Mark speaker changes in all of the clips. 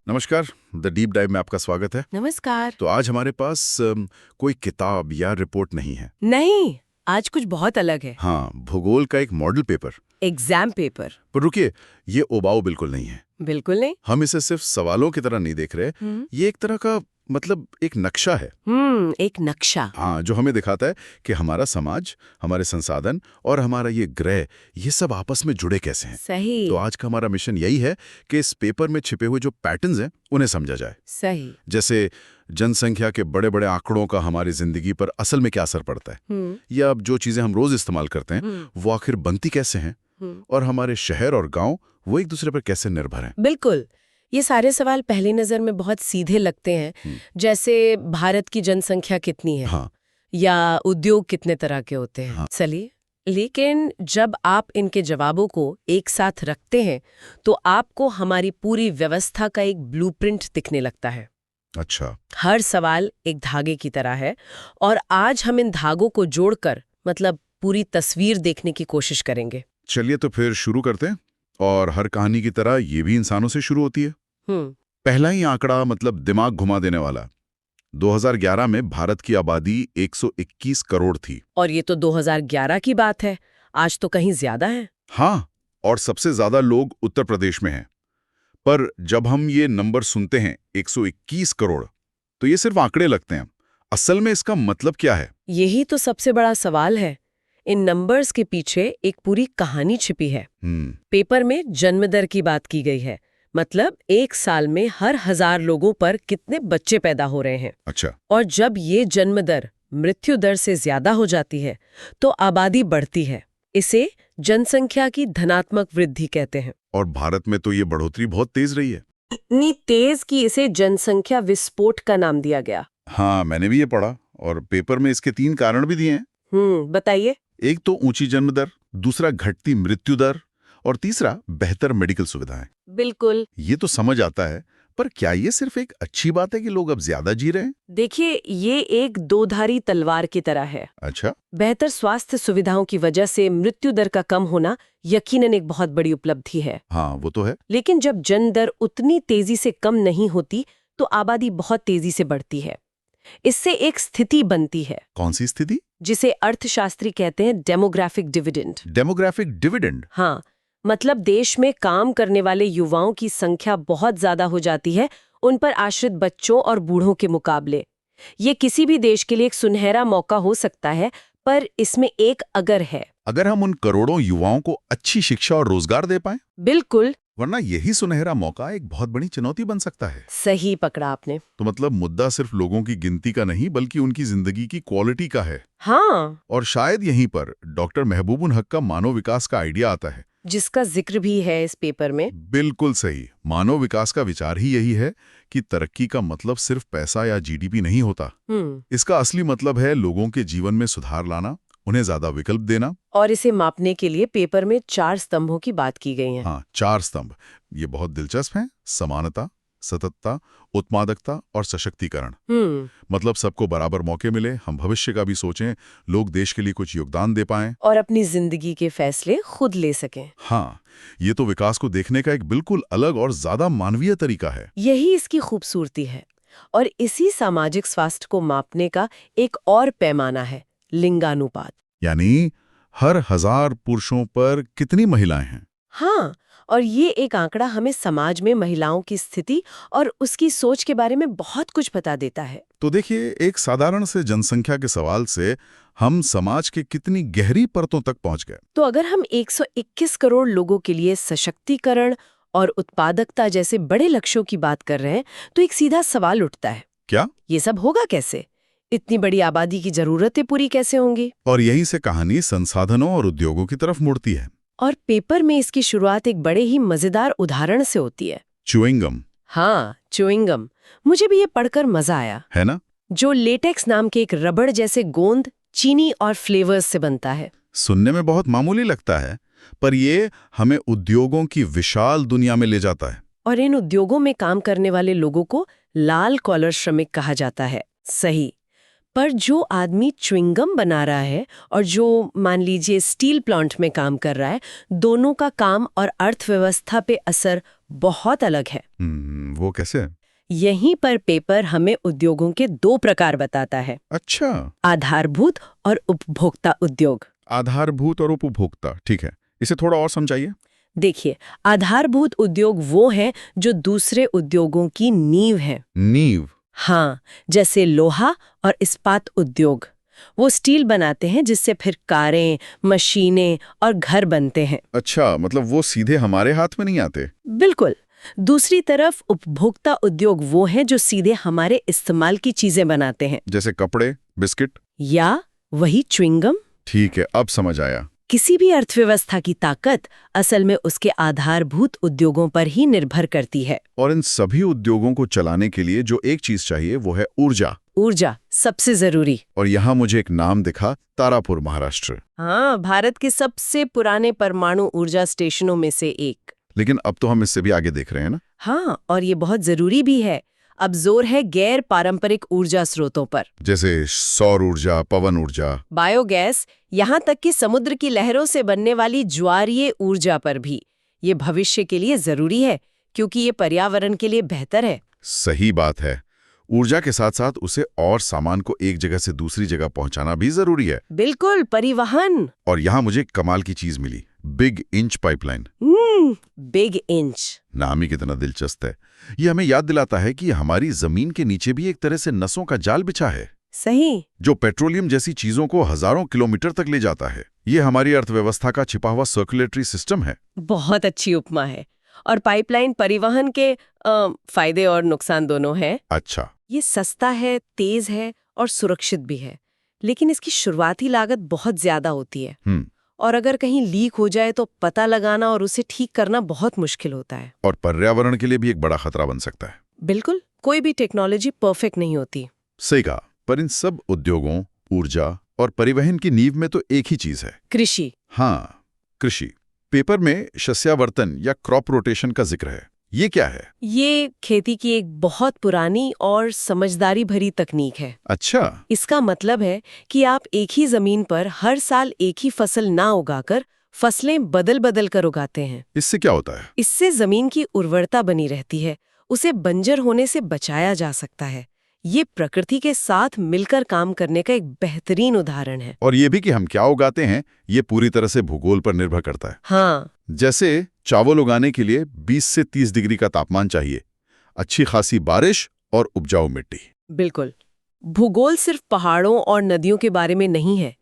Speaker 1: नमस्कार। The deep dive में आपका स्वागत है।
Speaker 2: नमस्कार।
Speaker 1: तो आज हमारे पास कोई किताब या रिपोर्ट नहीं है।
Speaker 2: नहीं, आज कुछ बहुत अलग है।
Speaker 1: हाँ, भूगोल का एक मॉडल पेपर।
Speaker 2: Exam paper.
Speaker 1: पर रुकिए, ये उबाऊ बिल्कुल नहीं है।
Speaker 2: बिल्कुल नहीं।
Speaker 1: हम इसे सिर्फ सवालों की तरह नहीं देख रहे। ये एक तरह का एक नक्शा है।
Speaker 2: एक नक्शा।
Speaker 1: हाँ, जो हमें दिखाता है कि हमारा समाज, हमारे संसाधन और हमारा ये ग्रह, ये सब आपस में जुड़े कैसे हैं।
Speaker 2: सही।
Speaker 1: तो आज का हमारा मिशन यही है कि इस पेपर में छिपे हुए जो पैटर्न्स हैं उन्हें समझा जाए।
Speaker 2: सही।
Speaker 1: जैसे जनसंख्या के बड़े बड़े आंकड़ों का हमारी जिंदगी पर असल में क्या असर पड़ता है, या अब जो चीजें हम रोज इस्तेमाल करते हैं वो आखिर बनती कैसे हैं, और हमारे शहर और गांव वो एक दूसरे पर कैसे निर्भर हैं।
Speaker 2: बिल्कुल। ये सारे सवाल पहली नजर में बहुत सीधे लगते हैं, जैसे भारत की जनसंख्या कितनी है।
Speaker 1: हाँ।
Speaker 2: या उद्योग कितने तरह के होते हैं।
Speaker 1: हाँ।
Speaker 2: चलिए, लेकिन जब आप इनके जवाबों को एक साथ रखते हैं तो आपको हमारी पूरी व्यवस्था का एक ब्लूप्रिंट दिखने लगता है।
Speaker 1: अच्छा।
Speaker 2: हर सवाल एक धागे की तरह है, और आज हम इन धागों को जोड़कर पूरी तस्वीर देखने की कोशिश करेंगे।
Speaker 1: चलिए तो फिर शुरू करते हैं। और हर कहानी की तरह ये भी इंसानों से शुरू होती है। पहला ही आंकड़ा दिमाग घुमा देने वाला। 2011 में भारत की आबादी 121 करोड़ थी।
Speaker 2: और ये तो 2011 की बात है, आज तो कहीं ज्यादा है।
Speaker 1: हाँ, और सबसे ज्यादा लोग उत्तर प्रदेश में हैं। पर जब हम ये नंबर सुनते हैं 121 करोड़, तो ये सिर्फ आंकड़े लगते हैं। असल में इसका मतलब क्या है?
Speaker 2: यही तो सबसे बड़ा सवाल है। इन नंबर्स के पीछे एक पूरी कहानी छिपी है। पेपर में जन्म दर की बात की गई है, एक साल में हर 1000 लोगों पर कितने बच्चे पैदा हो रहे हैं।
Speaker 1: अच्छा।
Speaker 2: और जब ये जन्म दर मृत्यु दर से ज्यादा हो जाती है तो आबादी बढ़ती है। इसे जनसंख्या की धनात्मक वृद्धि कहते हैं।
Speaker 1: और भारत में तो ये बढ़ोतरी बहुत तेज रही है।
Speaker 2: इतनी तेज कि इसे जनसंख्या विस्फोट का नाम दिया गया।
Speaker 1: हाँ, मैंने भी ये पढ़ा, और पेपर में इसके 3 कारण भी दिए हैं।
Speaker 2: बताइए।
Speaker 1: एक तो ऊंची जन्म दर, दूसरा घटती मृत्यु दर, और तीसरा बेहतर मेडिकल सुविधाएं।
Speaker 2: बिल्कुल।
Speaker 1: ये तो समझ आता है, पर क्या ये सिर्फ एक अच्छी बात है कि लोग अब ज्यादा जी रहे हैं?
Speaker 2: देखिए, ये एक दोधारी तलवार की तरह है।
Speaker 1: अच्छा।
Speaker 2: बेहतर स्वास्थ्य सुविधाओं की वजह से मृत्यु दर का कम होना यकीनन एक बहुत बड़ी उपलब्धि है।
Speaker 1: हाँ, वो तो है।
Speaker 2: लेकिन जब जन्म दर उतनी तेजी से कम नहीं होती तो आबादी बहुत तेजी से बढ़ती है। इससे एक स्थिति बनती है।
Speaker 1: कौन सी स्थिति?
Speaker 2: जिसे अर्थशास्त्री कहते हैं डेमोग्राफिक डिविडेंड।
Speaker 1: Demographic dividend?
Speaker 2: हाँ, देश में काम करने वाले युवाओं की संख्या बहुत ज्यादा हो जाती है उन पर आश्रित बच्चों और बूढ़ों के मुकाबले। ये किसी भी देश के लिए एक सुनहरा मौका हो सकता है, पर इसमें एक अगर है।
Speaker 1: अगर हम उन करोड़ों युवाओं को अच्छी शिक्षा और रोजगार दे पाएं?
Speaker 2: बिल्कुल।
Speaker 1: वरना यही सुनहरा मौका एक बहुत बड़ी चुनौती बन सकता है।
Speaker 2: सही पकड़ा आपने।
Speaker 1: तो मुद्दा सिर्फ लोगों की गिनती का नहीं, बल्कि उनकी जिंदगी की क्वालिटी का है।
Speaker 2: हाँ।
Speaker 1: और शायद यहीं पर डॉक्टर महबूबुल हक का मानव विकास का आइडिया आता है,
Speaker 2: जिसका जिक्र भी है इस पेपर में।
Speaker 1: बिल्कुल सही। मानव विकास का विचार ही यही है कि तरक्की का मतलब सिर्फ पैसा या जीडीपी नहीं होता। इसका असली मतलब है लोगों के जीवन में सुधार लाना, उन्हें ज्यादा विकल्प देना।
Speaker 2: और इसे मापने के लिए पेपर में 4 स्तंभों की बात की गई है।
Speaker 1: हाँ, 4 स्तंभ। ये बहुत दिलचस्प हैं। समानता, सततता, उत्पादकता और सशक्तिकरण। सबको बराबर मौके मिले, हम भविष्य का भी सोचें, लोग देश के लिए कुछ योगदान दे पाएं
Speaker 2: और अपनी जिंदगी के फैसले खुद ले सकें।
Speaker 1: हाँ, ये तो विकास को देखने का एक बिल्कुल अलग और ज्यादा मानवीय तरीका है।
Speaker 2: यही इसकी खूबसूरती है। और इसी सामाजिक स्वास्थ्य को मापने का एक और पैमाना है, लिंगानुपात।
Speaker 1: यानी हर 1000 पुरुषों पर कितनी महिलाएं हैं।
Speaker 2: हाँ, और ये एक आंकड़ा हमें समाज में महिलाओं की स्थिति और उसकी सोच के बारे में बहुत कुछ बता देता है।
Speaker 1: तो देखिए, एक साधारण से जनसंख्या के सवाल से हम समाज के कितनी गहरी परतों तक पहुंच गए।
Speaker 2: तो अगर हम 121 करोड़ लोगों के लिए सशक्तिकरण और उत्पादकता जैसे बड़े लक्ष्यों की बात कर रहे हैं, तो एक सीधा सवाल उठता है,
Speaker 1: क्या
Speaker 2: ये सब होगा कैसे? इतनी बड़ी आबादी की जरूरतें पूरी कैसे होंगी?
Speaker 1: और यहीं से कहानी संसाधनों और उद्योगों की तरफ मुड़ती है।
Speaker 2: और पेपर में इसकी शुरुआत एक बड़े ही मजेदार उदाहरण से होती है।
Speaker 1: च्युइंगम।
Speaker 2: हाँ, च्युइंगम। मुझे भी ये पढ़कर मजा आया।
Speaker 1: है ना?
Speaker 2: जो लेटेक्स नाम के एक रबड़ जैसे गोंद, चीनी और फ्लेवर्स से बनता है।
Speaker 1: सुनने में बहुत मामूली लगता है, पर ये हमें उद्योगों की विशाल दुनिया में ले जाता है।
Speaker 2: और इन उद्योगों में काम करने वाले लोगों को लाल कॉलर श्रमिक कहा जाता है। सही। पर जो आदमी च्युइंगम बना रहा है और जो मान लीजिए स्टील प्लांट में काम कर रहा है, दोनों का काम और अर्थव्यवस्था पे असर बहुत अलग है।
Speaker 1: वो कैसे?
Speaker 2: यहीं पर पेपर हमें उद्योगों के 2 प्रकार बताता है।
Speaker 1: अच्छा,
Speaker 2: आधारभूत और उपभोक्ता उद्योग।
Speaker 1: आधारभूत और उपभोक्ता, ठीक है, इसे थोड़ा और समझाइए।
Speaker 2: देखिए, आधारभूत उद्योग वो हैं जो दूसरे उद्योगों की नींव है।
Speaker 1: नींव?
Speaker 2: हाँ, जैसे लोहा और इस्पात उद्योग। वो स्टील बनाते हैं जिससे फिर कारें, मशीनें और घर बनते हैं।
Speaker 1: अच्छा, मतलब वो सीधे हमारे हाथ में नहीं आते?
Speaker 2: बिल्कुल। दूसरी तरफ उपभोक्ता उद्योग वो हैं जो सीधे हमारे इस्तेमाल की चीजें बनाते हैं।
Speaker 1: जैसे कपड़े, बिस्किट?
Speaker 2: या वही च्युइंगम।
Speaker 1: ठीक है, अब समझ आया।
Speaker 2: किसी भी अर्थव्यवस्था की ताकत असल में उसके आधारभूत उद्योगों पर ही निर्भर करती है।
Speaker 1: और इन सभी उद्योगों को चलाने के लिए जो एक चीज चाहिए वो है ऊर्जा।
Speaker 2: ऊर्जा सबसे जरूरी।
Speaker 1: और यहाँ मुझे एक नाम दिखा, तारापुर, महाराष्ट्र।
Speaker 2: हाँ, भारत के सबसे पुराने परमाणु ऊर्जा स्टेशनों में से एक।
Speaker 1: लेकिन अब तो हम इससे भी आगे देख रहे हैं ना?
Speaker 2: हाँ, और ये बहुत जरूरी भी है। अब जोर है गैर पारंपरिक ऊर्जा स्रोतों पर,
Speaker 1: जैसे सौर ऊर्जा, पवन ऊर्जा,
Speaker 2: बायोगैस, यहाँ तक कि समुद्र की लहरों से बनने वाली ज्वारीय ऊर्जा पर भी। ये भविष्य के लिए जरूरी है क्योंकि ये पर्यावरण के लिए बेहतर है।
Speaker 1: सही बात है। ऊर्जा के साथ साथ उसे और सामान को एक जगह से दूसरी जगह पहुंचाना भी जरूरी है।
Speaker 2: बिल्कुल, परिवहन।
Speaker 1: और यहाँ मुझे कमाल की चीज मिली, big inch pipeline.
Speaker 2: Big inch
Speaker 1: नाम ही कितना दिलचस्प है। ये हमें याद दिलाता है कि हमारी जमीन के नीचे भी एक तरह से नसों का जाल बिछा है।
Speaker 2: सही।
Speaker 1: जो पेट्रोलियम जैसी चीजों को हजारों किलोमीटर तक ले जाता है। ये हमारी अर्थव्यवस्था का छिपा हुआ सर्कुलेटरी सिस्टम है।
Speaker 2: बहुत अच्छी उपमा है। और पाइपलाइन परिवहन के फायदे और नुकसान दोनों हैं।
Speaker 1: अच्छा।
Speaker 2: ये सस्ता है, तेज है और सुरक्षित भी है, लेकिन इसकी शुरुआती लागत बहुत ज्यादा होती है। और अगर कहीं लीक हो जाए तो पता लगाना और उसे ठीक करना बहुत मुश्किल होता है।
Speaker 1: और पर्यावरण के लिए भी एक बड़ा खतरा बन सकता है।
Speaker 2: बिल्कुल, कोई भी टेक्नोलॉजी परफेक्ट नहीं होती।
Speaker 1: सही कहा। पर इन सब उद्योगों, ऊर्जा और परिवहन की नींव में तो एक ही चीज है,
Speaker 2: कृषि।
Speaker 1: हाँ, कृषि। पेपर में शस्यावर्तन या क्रॉप रोटेशन का जिक्र है। ये क्या है?
Speaker 2: ये खेती की एक बहुत पुरानी और समझदारी भरी तकनीक है।
Speaker 1: अच्छा।
Speaker 2: इसका मतलब है कि आप एक ही जमीन पर हर साल एक ही फसल ना उगाकर फसलें बदल बदल कर उगाते हैं।
Speaker 1: इससे क्या होता है?
Speaker 2: इससे जमीन की उर्वरता बनी रहती है, उसे बंजर होने से बचाया जा सकता है। ये प्रकृति के साथ मिलकर काम करने का एक बेहतरीन उदाहरण है।
Speaker 1: और ये भी कि हम क्या उगाते हैं, ये पूरी तरह से भूगोल पर निर्भर करता है।
Speaker 2: हाँ,
Speaker 1: जैसे चावल उगाने के लिए 20 से 30 डिग्री का तापमान चाहिए, अच्छी खासी बारिश और उपजाऊ मिट्टी।
Speaker 2: बिल्कुल। भूगोल सिर्फ पहाड़ों और नदियों के बारे में नहीं है,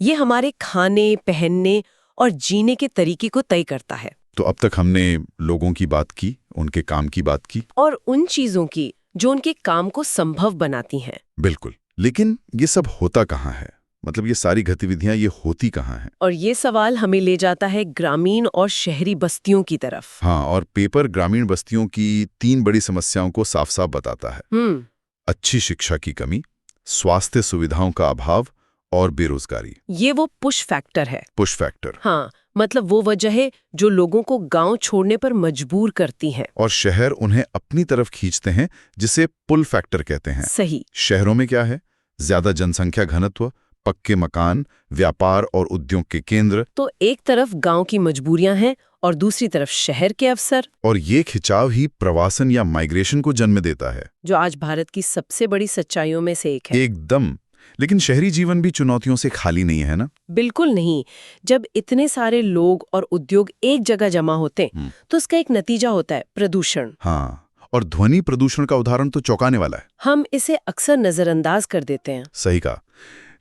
Speaker 2: ये हमारे खाने, पहनने और जीने के तरीके को तय करता है।
Speaker 1: तो अब तक हमने लोगों की बात की, उनके काम की बात की,
Speaker 2: और उन चीजों की जो उनके काम को संभव बनाती हैं।
Speaker 1: बिल्कुल। लेकिन ये सब होता कहाँ है? मतलब ये सारी गतिविधियां ये होती कहाँ हैं?
Speaker 2: और ये सवाल हमें ले जाता है ग्रामीण और शहरी बस्तियों की तरफ।
Speaker 1: हाँ, और पेपर ग्रामीण बस्तियों की 3 बड़ी समस्याओं को साफ साफ बताता है। अच्छी शिक्षा की कमी, स्वास्थ्य सुविधाओं का अभाव और बेरोजगारी।
Speaker 2: ये वो पुश फैक्टर है।
Speaker 1: Push factor.
Speaker 2: हाँ, मतलब वो वजह है जो लोगों को गांव छोड़ने पर मजबूर करती है।
Speaker 1: और शहर उन्हें अपनी तरफ खींचते हैं, जिसे पुल फैक्टर कहते हैं।
Speaker 2: सही।
Speaker 1: शहरों में क्या है? ज्यादा जनसंख्या घनत्व, पक्के मकान, व्यापार और उद्योग के केंद्र।
Speaker 2: तो एक तरफ गांव की मजबूरियां हैं और दूसरी तरफ शहर के अवसर।
Speaker 1: और ये खिंचाव ही प्रवासन या माइग्रेशन को जन्म देता है,
Speaker 2: जो आज भारत की सबसे बड़ी सच्चाइयों में से एक है।
Speaker 1: एकदम। लेकिन शहरी जीवन भी चुनौतियों से खाली नहीं है ना?
Speaker 2: बिल्कुल नहीं। जब इतने सारे लोग और उद्योग एक जगह जमा होते तो उसका एक नतीजा होता है प्रदूषण।
Speaker 1: हाँ, और ध्वनि प्रदूषण का उदाहरण तो चौंकाने वाला है।
Speaker 2: हम इसे अक्सर नजरअंदाज कर देते हैं।
Speaker 1: सही कहा।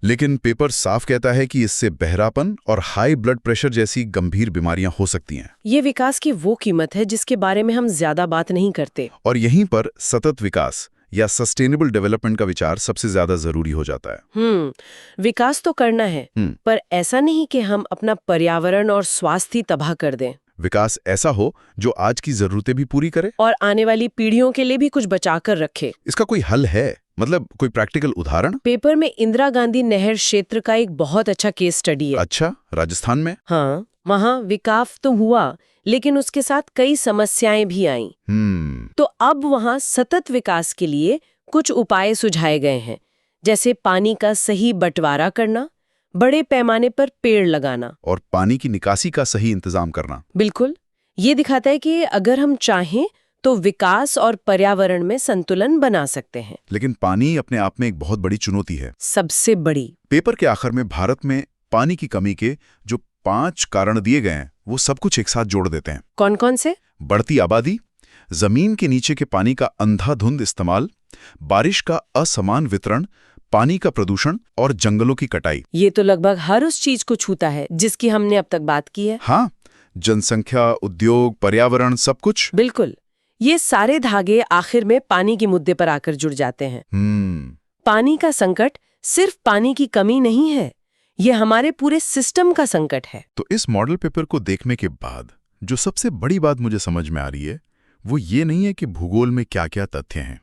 Speaker 1: लेकिन पेपर साफ कहता है कि इससे बहरापन और हाई ब्लड प्रेशर जैसी गंभीर बीमारियां हो सकती हैं।
Speaker 2: ये विकास की वो कीमत है जिसके बारे में हम ज्यादा बात नहीं करते।
Speaker 1: और यहीं पर सतत विकास या सस्टेनेबल डेवलपमेंट का विचार सबसे ज्यादा जरूरी हो जाता है।
Speaker 2: विकास तो करना है, पर ऐसा नहीं कि हम अपना पर्यावरण और स्वास्थ्य तबाह कर दें।
Speaker 1: विकास ऐसा हो जो आज की जरूरतें भी पूरी करे
Speaker 2: और आने वाली पीढ़ियों के लिए भी कुछ बचाकर रखे।
Speaker 1: इसका कोई हल है? मतलब कोई प्रैक्टिकल उदाहरण?
Speaker 2: पेपर में इंदिरा गांधी नहर क्षेत्र का एक बहुत अच्छा केस स्टडी है।
Speaker 1: अच्छा, राजस्थान में?
Speaker 2: हाँ, वहाँ विकास तो हुआ, लेकिन उसके साथ कई समस्याएं भी आईं। तो अब वहाँ सतत विकास के लिए कुछ उपाय सुझाए गए हैं, जैसे पानी का सही बंटवारा करना, बड़े पैमाने पर पेड़ लगाना।
Speaker 1: और पानी की निकासी का सही इंतजाम करना।
Speaker 2: बिल्कुल, ये दिखाता है कि अगर हम चाहें तो विकास और पर्यावरण में संतुलन बना सकते हैं।
Speaker 1: लेकिन पानी अपने आप में एक बहुत बड़ी चुनौती है,
Speaker 2: सबसे बड़ी।
Speaker 1: पेपर के आखिर में भारत में पानी की कमी के जो 5 कारण दिए गए हैं, वो सब कुछ एक साथ जोड़ देते हैं।
Speaker 2: कौन कौन से?
Speaker 1: बढ़ती आबादी, जमीन के नीचे के पानी का अंधाधुंध इस्तेमाल, बारिश का असमान वितरण, पानी का प्रदूषण और जंगलों की कटाई।
Speaker 2: ये तो लगभग हर उस चीज को छूता है जिसकी हमने अब तक बात की है।
Speaker 1: हाँ, जनसंख्या, उद्योग, पर्यावरण, सब कुछ।
Speaker 2: बिल्कुल, ये सारे धागे आखिर में पानी के मुद्दे पर आकर जुड़ जाते हैं। पानी का संकट सिर्फ पानी की कमी नहीं है, ये हमारे पूरे सिस्टम का संकट है।
Speaker 1: तो इस मॉडल पेपर को देखने के बाद जो सबसे बड़ी बात मुझे समझ में आ रही है, वो ये नहीं है कि भूगोल में क्या क्या तथ्य हैं,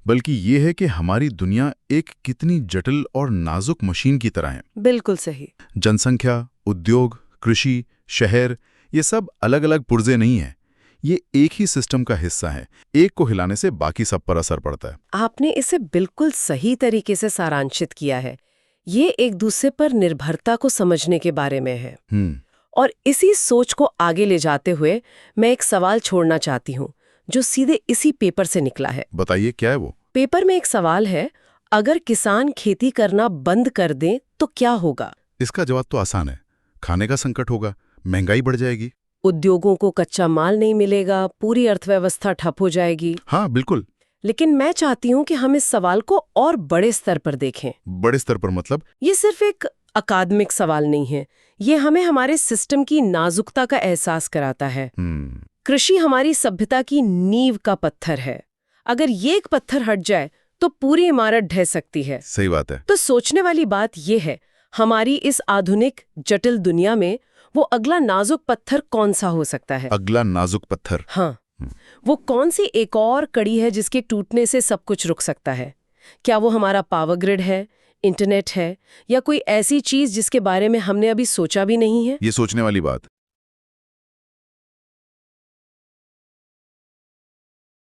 Speaker 1: बल्कि ये है कि हमारी दुनिया एक कितनी जटिल और नाजुक मशीन की तरह है।
Speaker 2: बिल्कुल सही।
Speaker 1: जनसंख्या, उद्योग, कृषि, शहर, ये सब अलग अलग पुर्जे नहीं है, ये एक ही सिस्टम का हिस्सा है। एक को हिलाने से बाकी सब पर असर पड़ता है।
Speaker 2: आपने इसे बिल्कुल सही तरीके से सारांशित किया है। ये एक दूसरे पर निर्भरता को समझने के बारे में है। और इसी सोच को आगे ले जाते हुए मैं एक सवाल छोड़ना चाहती हूँ जो सीधे इसी पेपर से निकला है।
Speaker 1: बताइए, क्या है वो?
Speaker 2: पेपर में एक सवाल है, अगर किसान खेती करना बंद कर दें तो क्या होगा?
Speaker 1: इसका जवाब तो आसान है, खाने का संकट होगा, महंगाई बढ़ जाएगी,
Speaker 2: उद्योगों को कच्चा माल नहीं मिलेगा, पूरी अर्थव्यवस्था ठप हो जाएगी।
Speaker 1: हाँ बिल्कुल।
Speaker 2: लेकिन मैं चाहती हूँ कि हम इस सवाल को और बड़े स्तर पर देखें।
Speaker 1: बड़े स्तर पर मतलब?
Speaker 2: ये सिर्फ एक अकादमिक सवाल नहीं है, ये हमें हमारे सिस्टम की नाजुकता का एहसास कराता है। कृषि हमारी सभ्यता की नींव का पत्थर है। अगर ये एक पत्थर हट जाए तो पूरी इमारत ढह सकती है।
Speaker 1: सही बात है।
Speaker 2: तो सोचने वाली बात ये है, हमारी इस आधुनिक जटिल दुनिया में वो अगला नाजुक पत्थर कौन सा हो सकता है?
Speaker 1: अगला नाजुक पत्थर?
Speaker 2: हाँ, वो कौन सी एक और कड़ी है जिसके टूटने से सब कुछ रुक सकता है? क्या वो हमारा पावर ग्रिड है, इंटरनेट है, या कोई ऐसी चीज जिसके बारे में हमने अभी सोचा भी नहीं है?
Speaker 1: ये सोचने वाली बात।